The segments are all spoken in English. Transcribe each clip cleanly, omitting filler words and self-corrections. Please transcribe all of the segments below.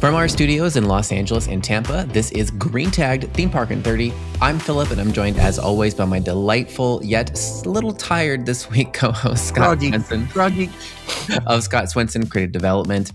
From our studios in Los Angeles and Tampa, this is Green Tagged Theme Park in 30. I'm Philip, and I'm joined as always by my delightful yet a little tired this week co-host Scott Swenson of Scott Swenson Creative Development.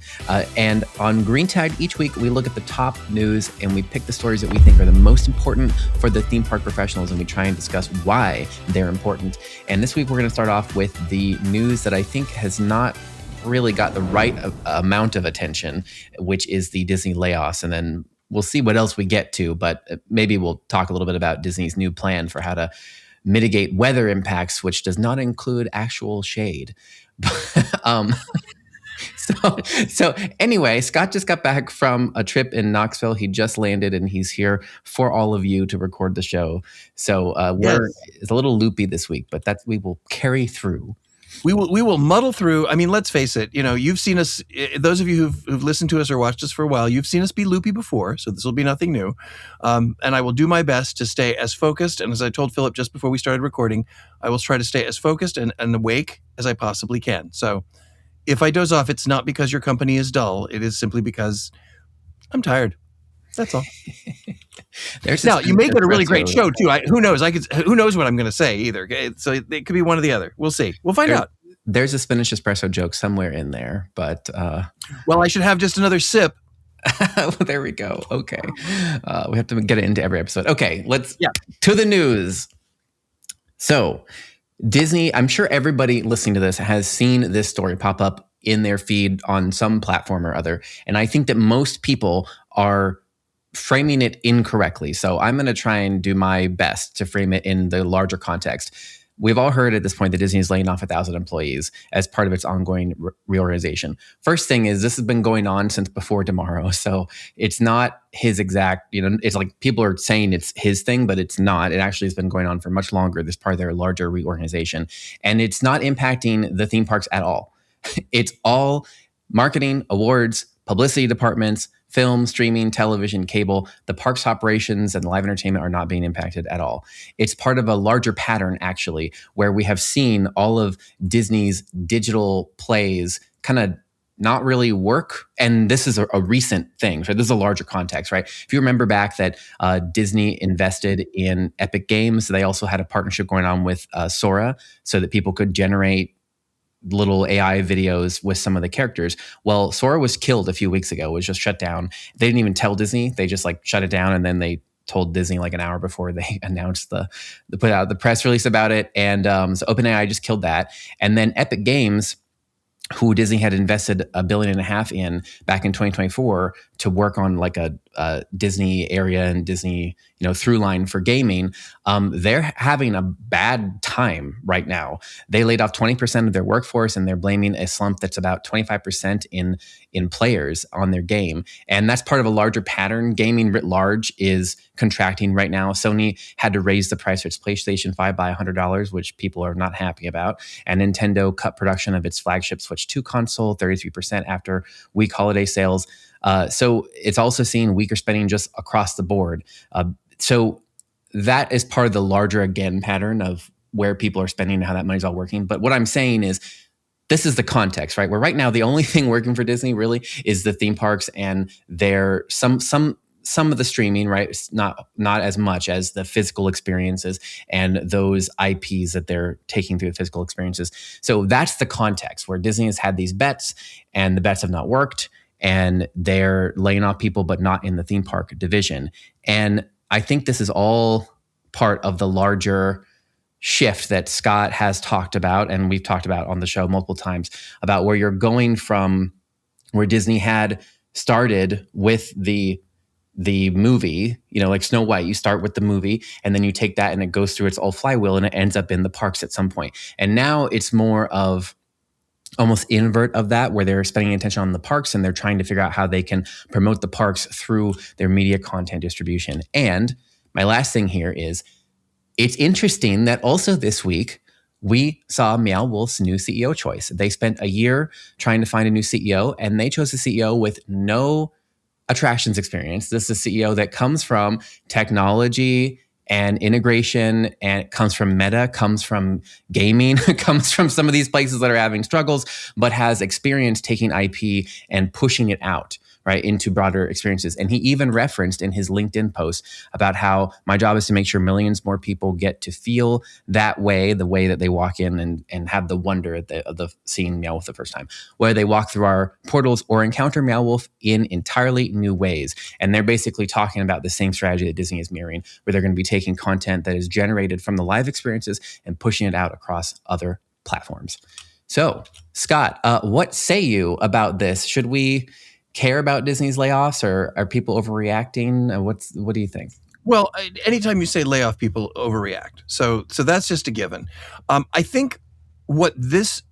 And on Green Tagged each week, we look at the top news and we pick the stories that we think are the most important for the theme park professionals, and we try and discuss why they're important. And this week, we're going to start off with the news that I think has not really got the right amount of attention, which is the Disney layoffs. And then we'll see what else we get to, but maybe we'll talk a little bit about Disney's new plan for how to mitigate weather impacts, which does not include actual shade. So anyway, Scott just got back from a trip in Knoxville. He just landed and he's here for all of you to record the show. So it's a little loopy this week, but we will carry through. We will muddle through. I mean, let's face it. You know, you've seen us. Those of you who've listened to us or watched us for a while, you've seen us be loopy before, so this will be nothing new. And I will do my best to stay as focused. And as I told Philip just before we started recording, I will try to stay as focused and awake as I possibly can. So, if I doze off, it's not because your company is dull. It is simply because I'm tired. That's all. Now you make it a really great show too. Who knows? Who knows what I'm going to say either. So it could be one or the other. We'll see. We'll find out. There's a spinach espresso joke somewhere in there, but well, I should have just another sip. Well, there we go. Okay, we have to get it into every episode. Okay, to the news. So Disney, I'm sure everybody listening to this has seen this story pop up in their feed on some platform or other, and I think that most people are framing it incorrectly. So I'm going to try and do my best to frame it in the larger context. We've all heard at this point that Disney is laying off 1,000 employees as part of its ongoing reorganization. First thing is, this has been going on since before tomorrow. So it's not his exact, it's like people are saying it's his thing, but it's not. It actually has been going on for much longer. This part of their larger reorganization. And it's not impacting the theme parks at all. It's all marketing, awards, publicity departments, film, streaming, television, cable. The parks operations and live entertainment are not being impacted at all. It's part of a larger pattern, actually, where we have seen all of Disney's digital plays kind of not really work. And this is a recent thing. So this is a larger context, right? If you remember back that Disney invested in Epic Games, they also had a partnership going on with Sora so that people could generate little AI videos with some of the characters. Well, Sora was killed a few weeks ago. It was just shut down. They didn't even tell Disney. They just shut it down, and then they told Disney an hour before they announced put out the press release about it. And so OpenAI just killed that. And then Epic Games, who Disney had invested $1.5 billion in back in 2024 to work on a Disney area and Disney, through line for gaming, they're having a bad time right now. They laid off 20% of their workforce, and they're blaming a slump that's about 25% in players on their game. And that's part of a larger pattern. Gaming writ large is contracting right now. Sony had to raise the price of its PlayStation 5 by $100, which people are not happy about. And Nintendo cut production of its flagship Switch 2 console 33% after weak holiday sales. So it's also seeing weaker spending just across the board. So that is part of the larger, again, pattern of where people are spending and how that money's all working. But what I'm saying is, this is the context, right? Where right now the only thing working for Disney really is the theme parks and their some of the streaming, right? It's not as much as the physical experiences and those IPs that they're taking through the physical experiences. So that's the context where Disney has had these bets and the bets have not worked, and they're laying off people, but not in the theme park division. And I think this is all part of the larger shift that Scott has talked about, and we've talked about on the show multiple times, about where you're going from where Disney had started with the movie, like Snow White. You start with the movie, and then you take that and it goes through its old flywheel, and it ends up in the parks at some point. And now it's more of almost invert of that, where they're spending attention on the parks and they're trying to figure out how they can promote the parks through their media content distribution. And my last thing here is, it's interesting that also this week we saw Meow Wolf's new CEO choice. They spent a year trying to find a new CEO, and they chose a CEO with no attractions experience. This is a CEO that comes from technology and integration, and it comes from Meta, comes from gaming, comes from some of these places that are having struggles, but has experience taking IP and pushing it out. right, into broader experiences. And he even referenced in his LinkedIn post about how my job is to make sure millions more people get to feel that way, the way that they walk in and have the wonder of the seeing Meow Wolf the first time, where they walk through our portals or encounter Meow Wolf in entirely new ways. And they're basically talking about the same strategy that Disney is mirroring, where they're going to be taking content that is generated from the live experiences and pushing it out across other platforms. So, Scott, what say you about this? Should we care about Disney's layoffs, or are people overreacting? What do you think? Well, anytime you say layoff, people overreact. So that's just a given. I think what this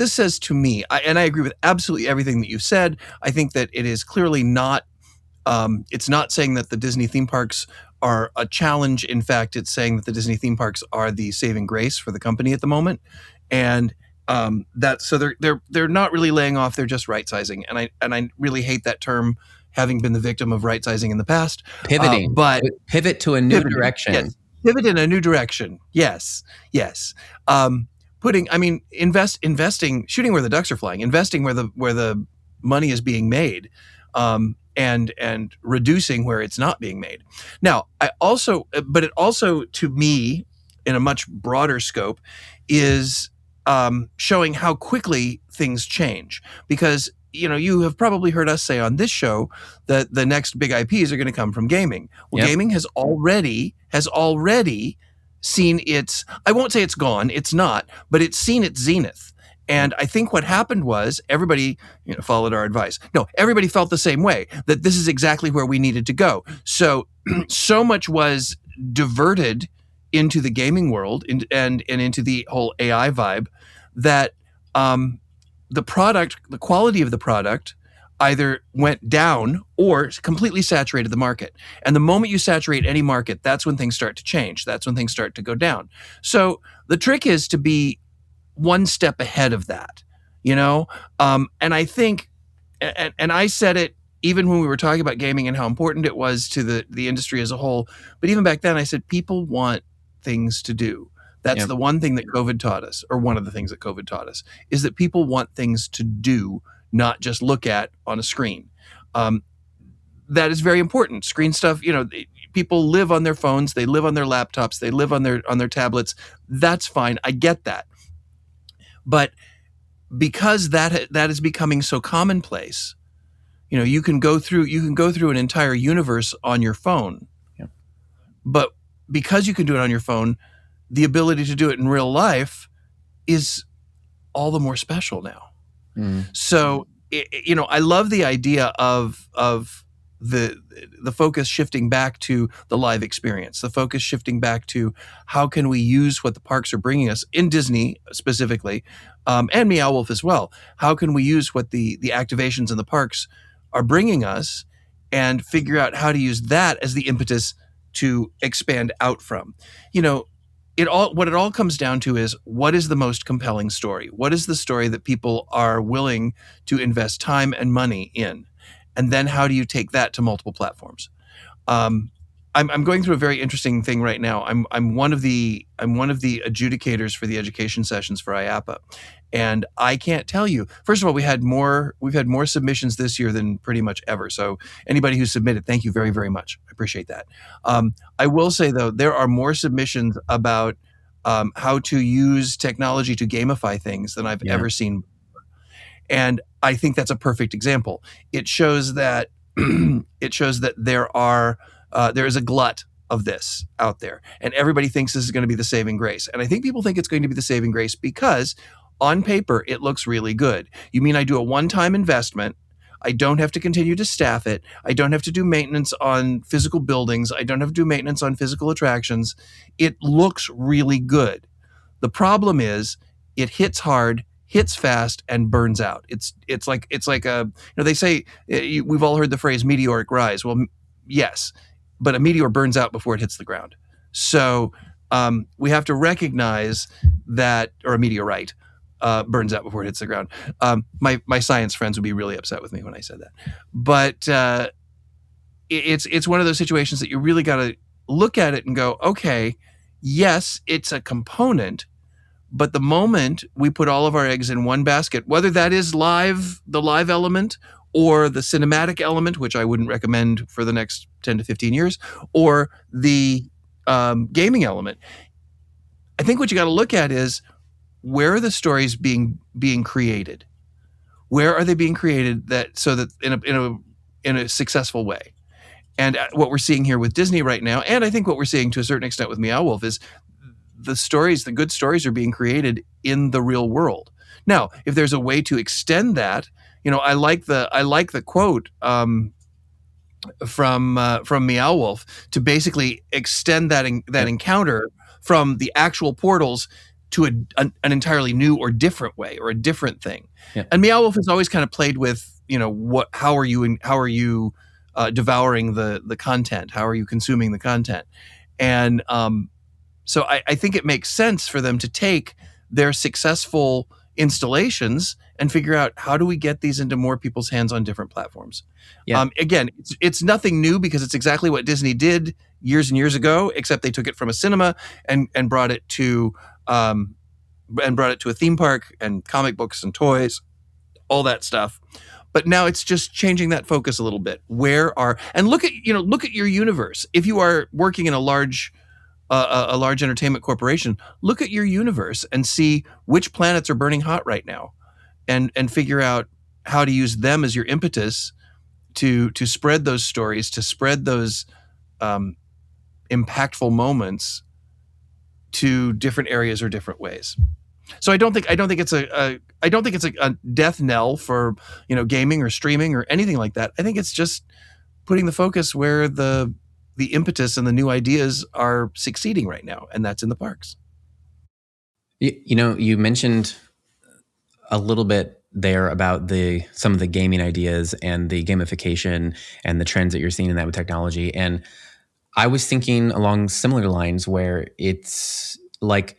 says to me, and I agree with absolutely everything that you've said. I think that it is clearly not. It's not saying that the Disney theme parks are a challenge. In fact, it's saying that the Disney theme parks are the saving grace for the company at the moment, and that so they're not really laying off. They're just right sizing, and I really hate that term, having been the victim of right sizing in the past. Pivoting, but pivot to a new direction. Yes. Pivot in a new direction. Yes. Investing, shooting where the ducks are flying, investing where the money is being made, and reducing where it's not being made. Now, it also, to me, in a much broader scope, is showing how quickly things change. Because you have probably heard us say on this show that the next big IPs are going to come from gaming. Well, gaming has already seen its, I won't say it's gone, it's not, but it's seen its zenith. And I think what happened was everybody followed our advice. No, everybody felt the same way, that this is exactly where we needed to go. So much was diverted into the gaming world and into the whole AI vibe that the quality of the product either went down or completely saturated the market. And the moment you saturate any market, that's when things start to change. That's when things start to go down. So the trick is to be one step ahead of that, and I think, and I said it even when we were talking about gaming and how important it was to the industry as a whole. But even back then, I said people want things to do. That's the one thing that COVID taught us, or one of the things that COVID taught us, is that people want things to do, not just look at on a screen. That is very important. Screen stuff, people live on their phones, they live on their laptops, they live on their tablets. That's fine. I get that. But because that is becoming so commonplace, you can go through an entire universe on your phone. Yeah. But because you can do it on your phone, the ability to do it in real life is all the more special now. So, I love the idea of the focus shifting back to the live experience, the focus shifting back to how can we use what the parks are bringing us, in Disney specifically, and Meow Wolf as well. How can we use what the activations in the parks are bringing us and figure out how to use that as the impetus to expand out from? What it all comes down to is, what is the most compelling story? What is the story that people are willing to invest time and money in? And then how do you take that to multiple platforms? I'm going through a very interesting thing right now. I'm one of the adjudicators for the education sessions for IAPA, and I can't tell you. First of all, we've had more submissions this year than pretty much ever. So anybody who submitted, thank you very, very much. I appreciate that. I will say though, there are more submissions about how to use technology to gamify things than I've ever seen. And I think that's a perfect example. It shows that there is a glut of this out there, and everybody thinks this is going to be the saving grace. And I think people think it's going to be the saving grace because on paper it looks really good. You mean I do a one-time investment, I don't have to continue to staff it, I don't have to do maintenance on physical buildings, I don't have to do maintenance on physical attractions. It looks really good. The problem is it hits hard, hits fast, and burns out. It's like they say, we've all heard the phrase meteoric rise. Well, yes, but a meteor burns out before it hits the ground. So we have to recognize that, or a meteorite burns out before it hits the ground. My science friends would be really upset with me when I said that. But it's one of those situations that you really got to look at it and go, okay, yes, it's a component, but the moment we put all of our eggs in one basket, whether that is the live element, or the cinematic element, which I wouldn't recommend for the next 10 to 15 years, or the gaming element. I think what you got to look at is, where are the stories being created? Where are they being created so that in a successful way? And what we're seeing here with Disney right now, and I think what we're seeing to a certain extent with Meow Wolf, is the good stories are being created in the real world. Now, if there's a way to extend that, I like the quote from Meow Wolf to basically extend that encounter from the actual portals to an entirely new or different way, or a different thing. Yeah. And Meow Wolf has always kind of played with, how are you devouring the content? How are you consuming the content? And so I think it makes sense for them to take their successful installations and figure out, how do we get these into more people's hands on different platforms? Yeah. Again, it's nothing new, because it's exactly what Disney did years and years ago, except they took it from a cinema and brought it to a theme park and comic books and toys, all that stuff. But now it's just changing that focus a little bit. And look at your universe. If you are working in a large entertainment corporation, look at your universe and see which planets are burning hot right now, and figure out how to use them as your impetus to spread those stories, to spread those impactful moments to different areas or different ways. So I don't think it's a death knell for gaming or streaming or anything like that. I think it's just putting the focus where the impetus and the new ideas are succeeding right now, and that's in the parks. You mentioned a little bit there about some of the gaming ideas and the gamification and the trends that you're seeing in that with technology. And I was thinking along similar lines, where it's like,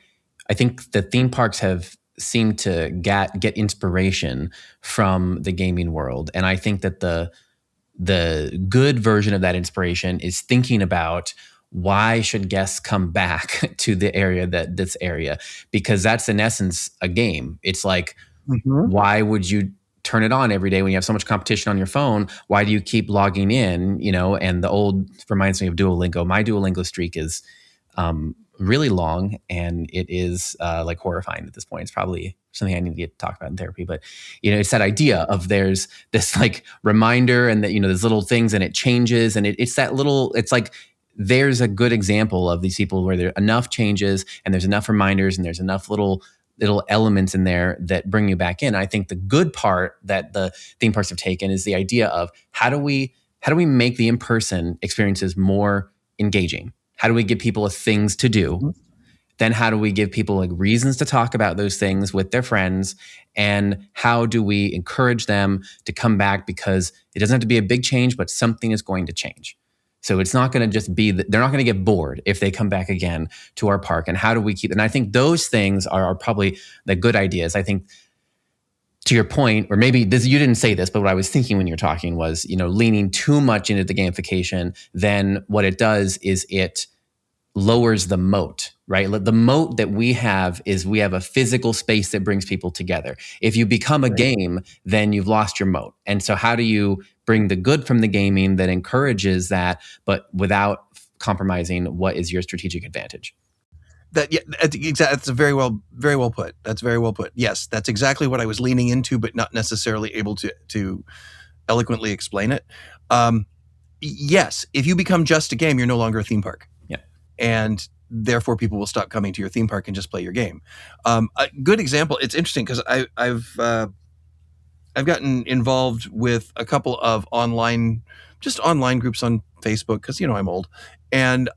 I think the theme parks have seemed to get inspiration from the gaming world. And I think that the good version of that inspiration is thinking about, why should guests come back to this area? Because that's in essence a game. It's like, why would you turn it on every day when you have so much competition on your phone? Why do you keep logging in? And the old reminds me of Duolingo. My Duolingo streak is really long, and it is like horrifying at this point. It's probably something I need to get talked about in therapy. But it's that idea of, there's this like reminder, and that there's little things, and it changes, and it's that little. It's like, there's a good example of these people where there are enough changes, and there's enough reminders, and there's enough little elements in there that bring you back in. I think the good part that the theme parks have taken is the idea of, how do we make the in-person experiences more engaging? How do we give people things to do? Then how do we give people like reasons to talk about those things with their friends? And how do we encourage them to come back? Because it doesn't have to be a big change, but something is going to change. So it's not going to just be they're not going to get bored if they come back again to our park. And how do we keep? And I think those things are probably the good ideas. I think, to your point, or maybe you didn't say this, but what I was thinking when you were talking was, leaning too much into the gamification, then what it does is it lowers the moat, right? The moat that we have is, we have a physical space that brings people together. If you become a game, then you've lost your moat. And so how do you bring the good from the gaming that encourages that, but without compromising what is your strategic advantage? That's very well put. That's very well put. Yes, that's exactly what I was leaning into, but not necessarily able to eloquently explain it. Yes, if you become just a game, you're no longer a theme park. Yeah. And therefore people will stop coming to your theme park and just play your game. A good example, it's interesting because I've gotten involved with a couple of online groups on Facebook, because I'm old, and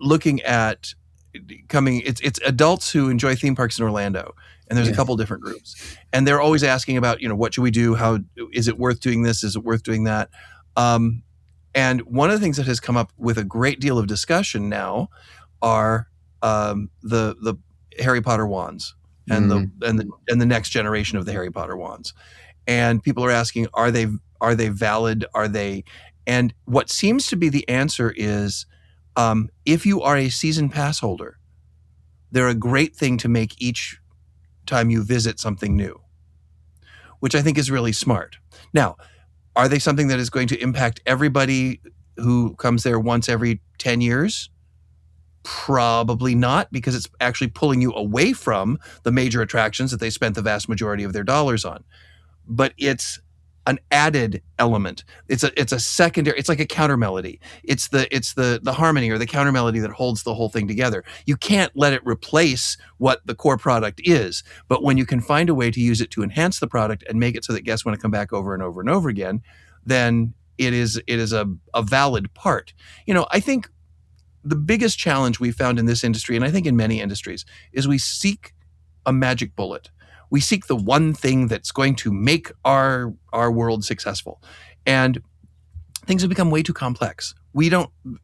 looking at it's adults who enjoy theme parks in Orlando, and there's a couple different groups, and they're always asking about, what should we do? How is it worth doing this? Is it worth doing that? And one of the things that has come up with a great deal of discussion now are the Harry Potter wands and the next generation of the Harry Potter wands. And people are asking, are they valid? And what seems to be the answer is, if you are a season pass holder, they're a great thing to make each time you visit something new, which I think is really smart. Now, Are they something that is going to impact everybody who comes there once every 10 years? Probably not, because it's actually pulling you away from the major attractions that they spent the vast majority of their dollars on. But it's an added element. It's a secondary. It's like a counter melody. It's the harmony or the counter melody that holds the whole thing together. You can't let it replace what the core product is. But when you can find a way to use it to enhance the product and make it so that guests want to come back over and over and over again, then it is a valid part. I think the biggest challenge we found in this industry, and I think in many industries, is we seek a magic bullet. We seek the one thing that's going to make our world successful. And things have become way too complex.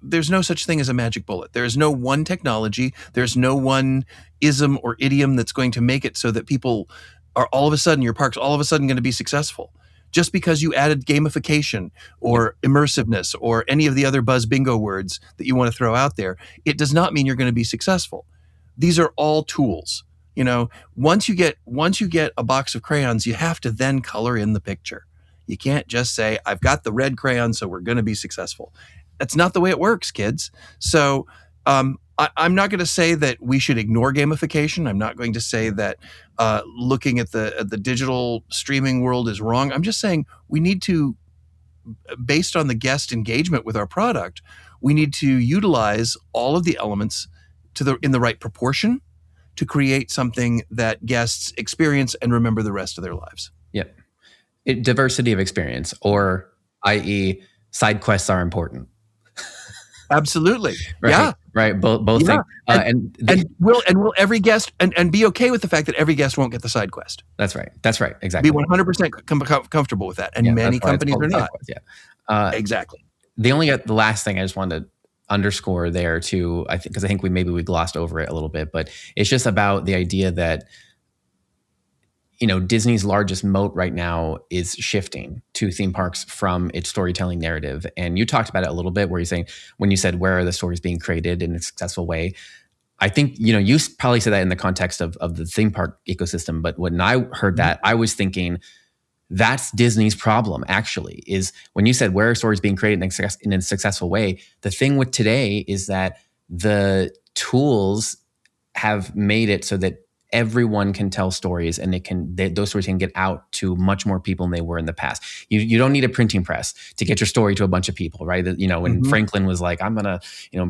There's no such thing as a magic bullet. There is no one technology. There's no one ism or idiom that's going to make it so that people are all of a sudden, your park's all of a sudden going to be successful. Just because you added gamification or immersiveness or any of the other buzz bingo words that you want to throw out there, it does not mean you're going to be successful. These are all tools. Once you get a box of crayons, you have to then color in the picture. You can't just say, I've got the red crayon, so we're going to be successful. That's not the way it works, kids. So I'm not going to say that we should ignore gamification. I'm not going to say that looking at the digital streaming world is wrong. I'm just saying we need to, based on the guest engagement with our product, we need to utilize all of the elements in the right proportion to create something that guests experience and remember the rest of their lives. Yep. Diversity of experience, or i.e. side quests are important. Absolutely. Right, yeah. Right. Both yeah. things. And will every guest and be okay with the fact that every guest won't get the side quest? That's right. Exactly. Be 100% comfortable with that. And many companies are not. Exactly. The last thing I just wanted to underscore there too, I think, because I think we glossed over it a little bit, but it's just about the idea that Disney's largest moat right now is shifting to theme parks from its storytelling narrative. And you talked about it a little bit, where you're saying, when you said, where are the stories being created in a successful way? I think, you probably said that in the context of the theme park ecosystem. But when I heard that, I was thinking that's Disney's problem, actually, is when you said, where are stories being created in a successful way? The thing with today is that the tools have made it so that everyone can tell stories, and those stories can get out to much more people than they were in the past. You don't need a printing press to get your story to a bunch of people, right? When Franklin was like, I'm gonna,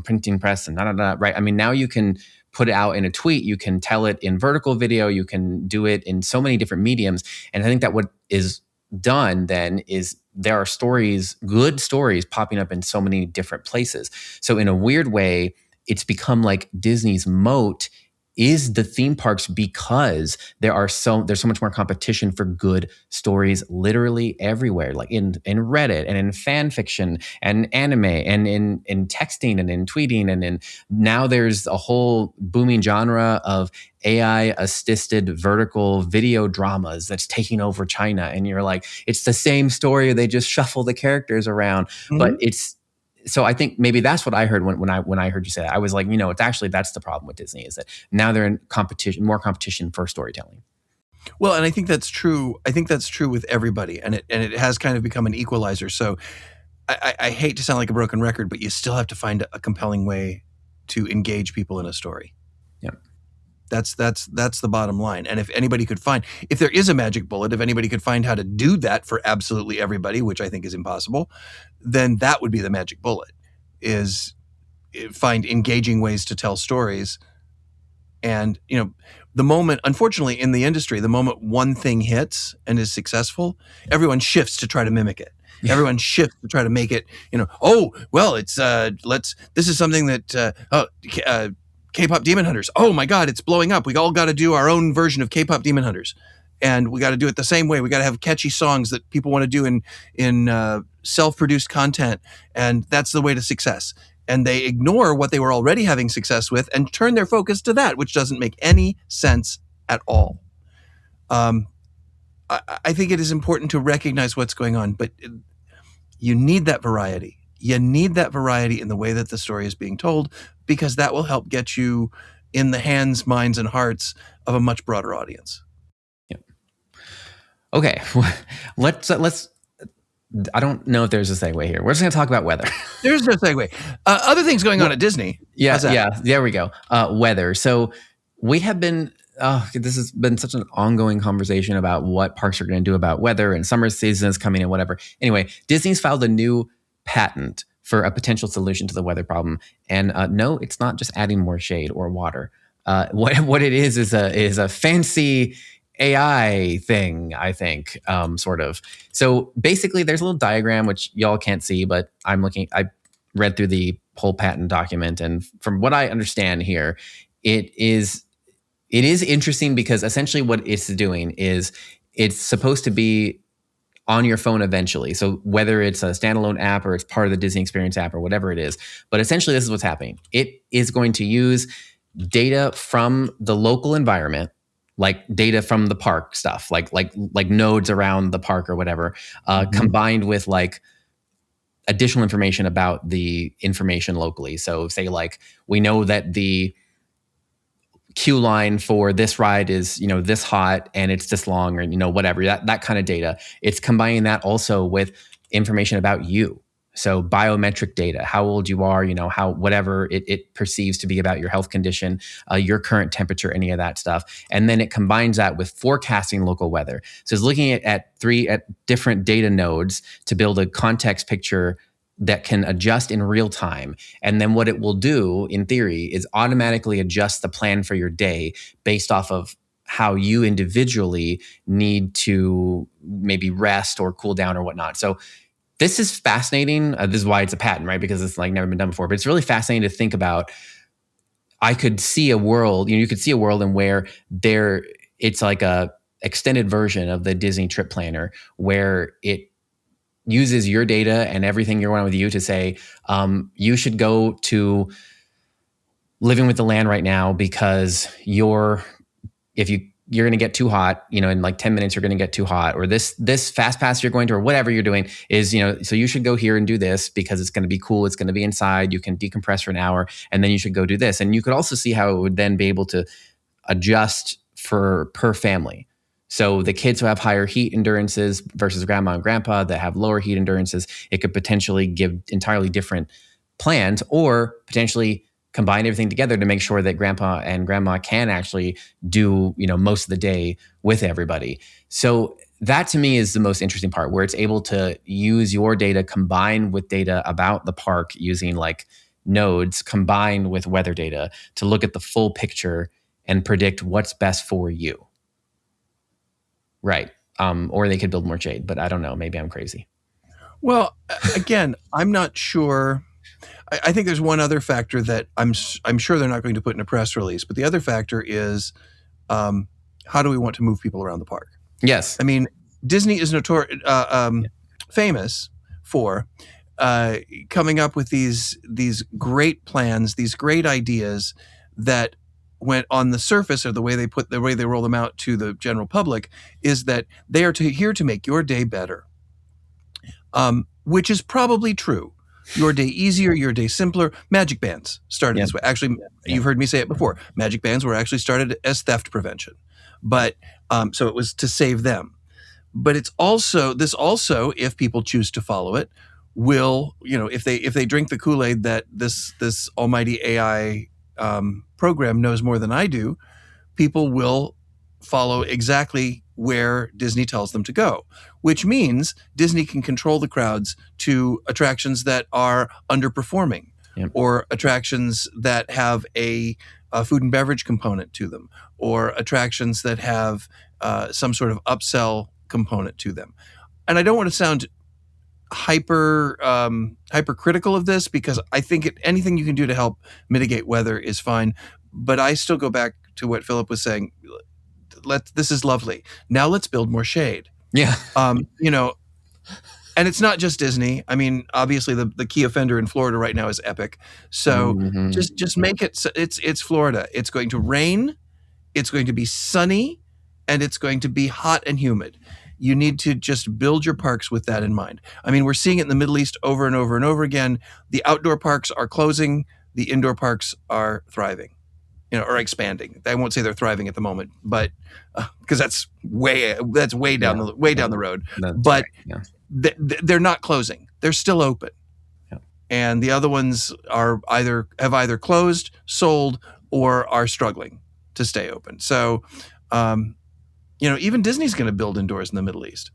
printing press and right? I mean, now you can put it out in a tweet, you can tell it in vertical video, you can do it in so many different mediums. And I think that what is done then is there are stories, good stories, popping up in so many different places. So in a weird way, it's become like Disney's moat is the theme parks, because there's so much more competition for good stories literally everywhere, like in Reddit and in fan fiction and anime and in texting and in tweeting, and now there's a whole booming genre of AI assisted vertical video dramas that's taking over China, and you're like, it's the same story, they just shuffle the characters around, but it's. So I think maybe that's what I heard when I heard you say that. I was like, it's actually, that's the problem with Disney, is that now they're in more competition for storytelling. Well, and I think that's true. I think that's true with everybody, and it has kind of become an equalizer. So I hate to sound like a broken record, but you still have to find a compelling way to engage people in a story. Yeah. That's the bottom line. And if there is a magic bullet, if anybody could find how to do that for absolutely everybody, which I think is impossible, then that would be the magic bullet, is find engaging ways to tell stories. And, the moment, unfortunately, in the industry, the moment one thing hits and is successful, everyone shifts to try to mimic it. Yeah. Everyone shifts to try to make it, it's, this is something that, K-pop Demon Hunters. Oh my God, it's blowing up. We all got to do our own version of K-pop Demon Hunters, and we got to do it the same way. We got to have catchy songs that people want to do in self-produced content, and that's the way to success. And they ignore what they were already having success with and turn their focus to that, which doesn't make any sense at all. I think it is important to recognize what's going on, but you need that variety. You need that variety in the way that the story is being told, because that will help get you in the hands, minds, and hearts of a much broader audience. Yeah. Okay, let's I don't know if there's a segue here. We're just going to talk about weather. There's no segue. Other things going on at Disney. Yeah. There we go. Weather. So we have been. This has been such an ongoing conversation about what parks are going to do about weather, and summer season is coming and whatever. Anyway, Disney's filed a new patent for a potential solution to the weather problem. And no, it's not just adding more shade or water. What it is a fancy AI thing, I think, sort of. So basically, there's a little diagram which y'all can't see, but I read through the whole patent document, and from what I understand here, it is interesting because essentially what it's doing is it's supposed to be on your phone eventually. So whether it's a standalone app or it's part of the Disney Experience app or whatever it is, but essentially this is what's happening. It is going to use data from the local environment, like data from the park stuff, like nodes around the park or whatever, combined with like additional information about the information locally. So say like we know that the queue line for this ride is, this hot and it's this long, or, whatever, that kind of data. It's combining that also with information about you. So biometric data, how old you are, how, whatever it perceives to be about your health condition, your current temperature, any of that stuff. And then it combines that with forecasting local weather. So it's looking at different data nodes to build a context picture that can adjust in real time. And then what it will do, in theory, is automatically adjust the plan for your day based off of how you individually need to maybe rest or cool down or whatnot. So this is fascinating. This is why it's a patent, right? Because it's like never been done before. But it's really fascinating to think about. I could see a world, you could see a world in where it's like a extended version of the Disney trip planner where it uses your data and everything you're on with you to say, you should go to Living with the Land right now because you're going to get too hot, in like 10 minutes, you're going to get too hot, or this fast pass you're going to, or whatever you're doing is, so you should go here and do this because it's going to be cool. It's going to be inside. You can decompress for an hour and then you should go do this. And you could also see how it would then be able to adjust per family. So the kids who have higher heat endurances versus grandma and grandpa that have lower heat endurances, it could potentially give entirely different plans, or potentially combine everything together to make sure that grandpa and grandma can actually do, most of the day with everybody. So that to me is the most interesting part, where it's able to use your data combined with data about the park using like nodes combined with weather data to look at the full picture and predict what's best for you. Right. Or they could build more shade, but I don't know. Maybe I'm crazy. Well, again, I'm not sure. I think there's one other factor that I'm sure they're not going to put in a press release, but the other factor is how do we want to move people around the park? Yes. I mean, Disney is famous for coming up with these great plans, these great ideas that went on the surface, or the way they roll them out to the general public, is that they are here to make your day better, which is probably true. Your day easier, your day simpler. Magic bands started this way. Actually, you've heard me say it before. Magic bands were actually started as theft prevention, but so it was to save them. But this also, if people choose to follow it, will, if they drink the Kool-Aid that this almighty AI program knows more than I do, people will follow exactly where Disney tells them to go, which means Disney can control the crowds to attractions that are underperforming, or attractions that have a food and beverage component to them, or attractions that have some sort of upsell component to them. And I don't want to sound hypercritical of this, because I think anything you can do to help mitigate weather is fine. But I still go back to what Philip was saying. This is lovely. Now let's build more shade. Yeah. And it's not just Disney. I mean, obviously the key offender in Florida right now is Epic. So just make it. It's Florida. It's going to rain. It's going to be sunny, and it's going to be hot and humid. You need to just build your parks with that in mind. I mean, we're seeing it in the Middle East over and over and over again. The outdoor parks are closing. The indoor parks are thriving, or expanding. I won't say they're thriving at the moment, but because that's way down the road. That's but right. they're not closing. They're still open. Yeah. And the other ones have either closed, sold, or are struggling to stay open. So, even Disney's going to build indoors in the Middle East.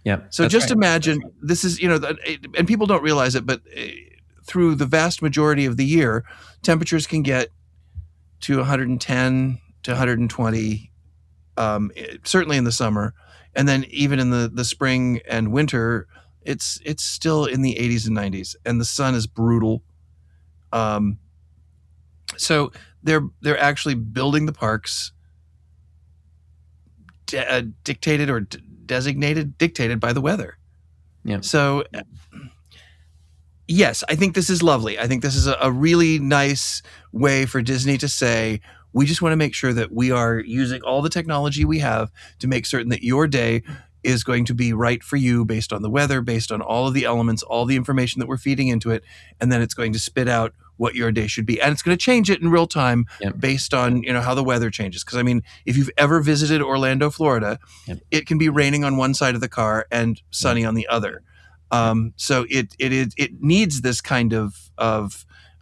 Yeah. So just imagine this is, and people don't realize it, but through the vast majority of the year, temperatures can get to 110 to 120, certainly in the summer. And then even in the spring and winter, it's still in the 80s and 90s, and the sun is brutal. So they're actually building the parks dictated by the weather. Yeah. So yes, I think this is lovely. I think this is a really nice way for Disney to say, we just want to make sure that we are using all the technology we have to make certain that your day is going to be right for you based on the weather, based on all of the elements, all the information that we're feeding into it. And then it's going to spit out what your day should be. And it's going to change it in real time based on, how the weather changes. Because, if you've ever visited Orlando, Florida, it can be raining on one side of the car and sunny on the other. So it needs this kind of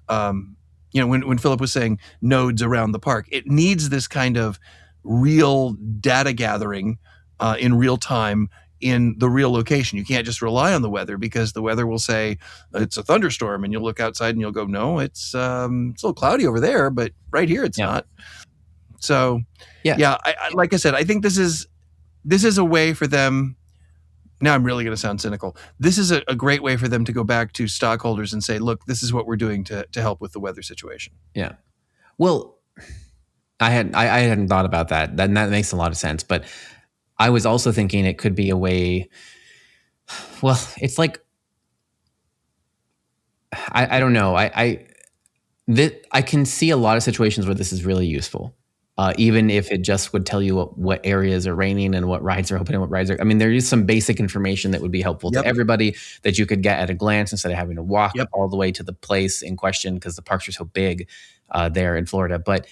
when Philip was saying nodes around the park, it needs this kind of real data gathering in real time in the real location. You can't just rely on the weather, because the weather will say it's a thunderstorm, and you'll look outside and you'll go, no, it's a little cloudy over there, but right here it's not. So I like I said, I think this is a way for them. Now I'm really going to sound cynical. This is a great way for them to go back to stockholders and say, look, this is what we're doing to help with the weather situation. Yeah. Well, I hadn't thought about that. That makes a lot of sense. But I was also thinking it could be a way. Well, it's like, I don't know. I can see a lot of situations where this is really useful. Even if it just would tell you what areas are raining and what rides are open and what rides are. There is some basic information that would be helpful to everybody that you could get at a glance instead of having to walk all the way to the place in question, because the parks are so big there in Florida. But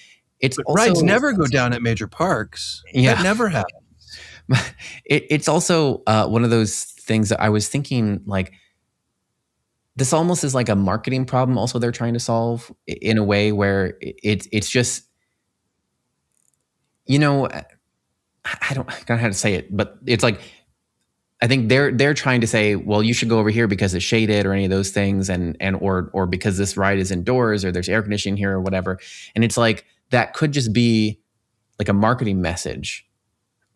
rides never go down at major parks. Yeah. That never happens. It's also one of those things that I was thinking, like, this almost is like a marketing problem also they're trying to solve in a way where it's just, I don't know how to say it, but it's like, I think they're trying to say, well, you should go over here because it's shaded or any of those things, or because this ride is indoors or there's air conditioning here or whatever. And it's like, that could just be like a marketing message,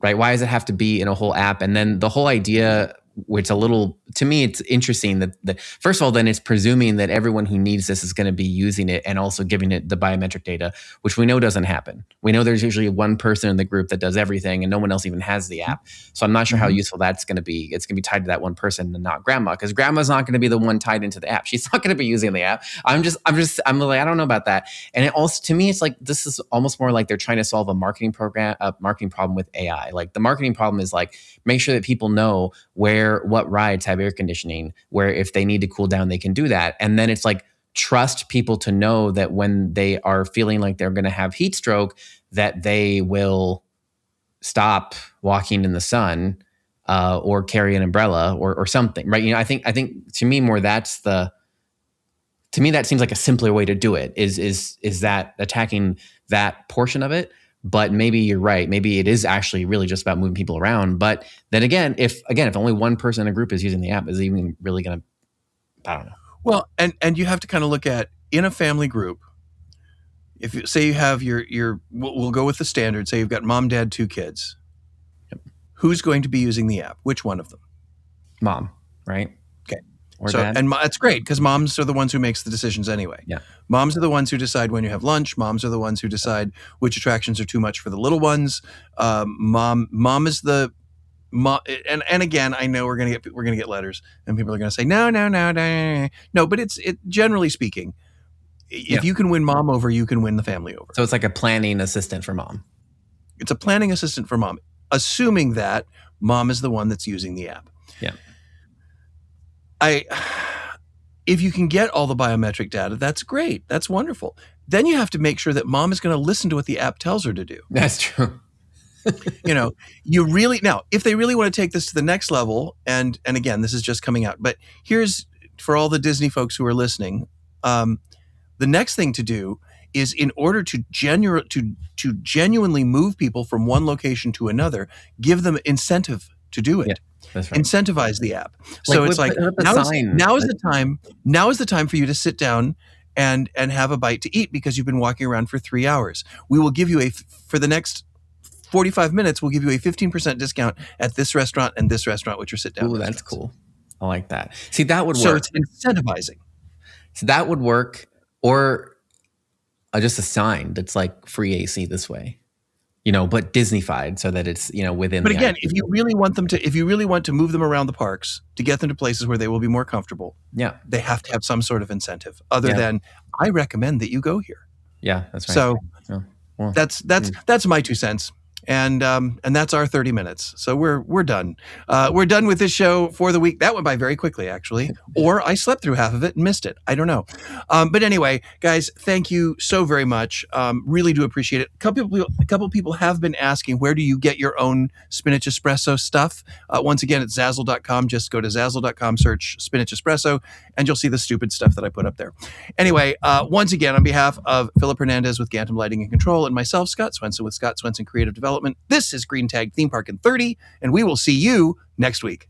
right? Why does it have to be in a whole app? And then the whole idea, which to me, it's interesting that first of all, then it's presuming that everyone who needs this is going to be using it and also giving it the biometric data, which we know doesn't happen. We know there's usually one person in the group that does everything and no one else even has the app. So I'm not sure how useful that's going to be. It's going to be tied to that one person and not grandma, because grandma's not going to be the one tied into the app. She's not going to be using the app. I'm like, I don't know about that. And it also, to me, it's like, this is almost more like they're trying to solve a marketing problem with AI. Like, the marketing problem is like, make sure that people know what rides have air conditioning, where if they need to cool down, they can do that. And then it's like, trust people to know that when they are feeling like they're going to have heat stroke, that they will stop walking in the sun or carry an umbrella or something, right? I think to me more that seems like a simpler way to do it is that attacking that portion of it. But maybe you're right. Maybe it is actually really just about moving people around. But then again, if only one person in a group is using the app, is it even really going to, I don't know. Well, and you have to kind of look at, in a family group, if you say you have we'll go with the standard, say you've got mom, dad, 2 kids. Yep. Who's going to be using the app? Which one of them? Mom, right? Okay. Or dad. And that's great, because moms are the ones who makes the decisions anyway. Yeah. Moms are the ones who decide when you have lunch. Moms are the ones who decide which attractions are too much for the little ones. Mom is the mom. And again, I know we're gonna get letters, and people are gonna say no. But it's generally speaking, if you can win mom over, you can win the family over. So it's like a planning assistant for mom. It's a planning assistant for mom, assuming that mom is the one that's using the app. Yeah. If you can get all the biometric data, that's great. That's wonderful. Then you have to make sure that mom is going to listen to what the app tells her to do. That's true. You know, you really now if they really want to take this to the next level, and again, this is just coming out, but here's for all the Disney folks who are listening, the next thing to do is in order to genuinely move people from one location to another, give them incentive to do it. Yeah, that's right. Incentivize the app. So it's like now is the time for you to sit down and have a bite to eat because you've been walking around for 3 hours. We will give you for the next 45 minutes, we'll give you a 15% discount at this restaurant and this restaurant, which are sit down. Ooh, that's cool. I like that. See, that would work. So it's incentivizing. So that would work, or just a sign that's like free AC this way, but Disney-fied so that it's, within. But again, if you really want to move them around the parks to get them to places where they will be more comfortable, yeah, they have to have some sort of incentive other than I recommend that you go here. Yeah, that's right. So that's my 2 cents. And that's our 30 minutes. So we're done. We're done with this show for the week. That went by very quickly, actually. Or I slept through half of it and missed it. I don't know. But anyway, guys, thank you so very much. Really do appreciate it. A couple people have been asking, where do you get your own spinach espresso stuff? Once again, it's Zazzle.com. Just go to Zazzle.com, search spinach espresso, and you'll see the stupid stuff that I put up there. Anyway, once again, on behalf of Philip Hernandez with Gantom Lighting and Control and myself, Scott Swenson with Scott Swenson Creative Development, this is Green Tag Theme Park in 30, and we will see you next week.